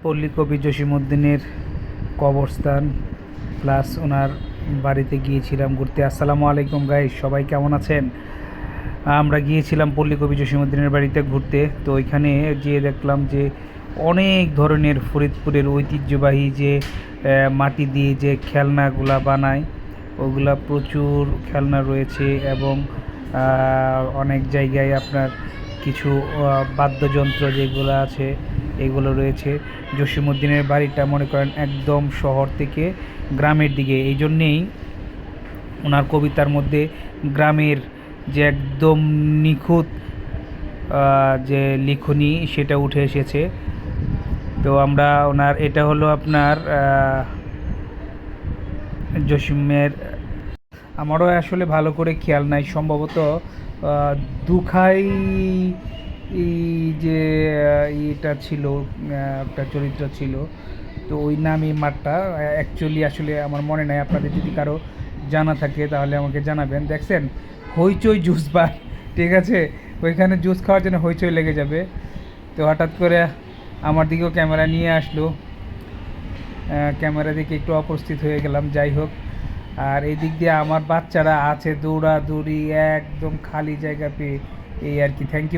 পল্লী কবি জসিমউদ্দিনের কবরস্থান প্লাস ওনার বাড়িতে গিয়েছিলাম ঘুরতে। আসসালামু আলাইকুম গাইস, সবাই কেমন আছেন? আমরা গিয়েছিলাম পল্লী কবি জসিমউদ্দিনের বাড়িতে ঘুরতে। তো ওইখানে যেয়ে দেখলাম যে অনেক ধরনের ফরিদপুরের ঐতিহ্যবাহী যে মাটি দিয়ে যে খেলনাগুলা বানায়, ওগুলা প্রচুর খেলনা রয়েছে এবং অনেক জায়গায় আপনার কিছু বাদ্যযন্ত্র যেগুলো আছে এগুলো রয়েছে। জসিমউদ্দিনের বাড়িটা মনে করেন একদম শহর থেকে গ্রামের দিকে, এই জন্যেই ওনার কবিতার মধ্যে গ্রামের যে একদম নিখুঁত যে লিখনি সেটা উঠে এসেছে। তো আমরা ওনার এটা হলো আপনার জসিমের, আমারও আসলে ভালো করে খেয়াল নাই, সম্ভবত দুখাই যে এটা ছিল, একটা চরিত্র ছিল। তো ওই নামই মাঠটা অ্যাকচুয়ালি আসলে আমার মনে নাই। আপনাদের যদি কারো জানা থাকে তাহলে আমাকে জানাবেন। দেখছেন হইচই জুস বার, ঠিক আছে, ওইখানে জুস খাওয়ার জন্য হইচই লেগে যাবে। তো হঠাৎ করে আমার দিকেও ক্যামেরা নিয়ে আসলো, ক্যামেরা দেখে একটু অপ্রস্তুত হয়ে গেলাম। যাই হোক, আর এই দিক দিয়ে আমার বাচ্চারা আছে দৌড়াদৌড়ি, একদম খালি জায়গা পেয়ে, এই আর কি। Thank you.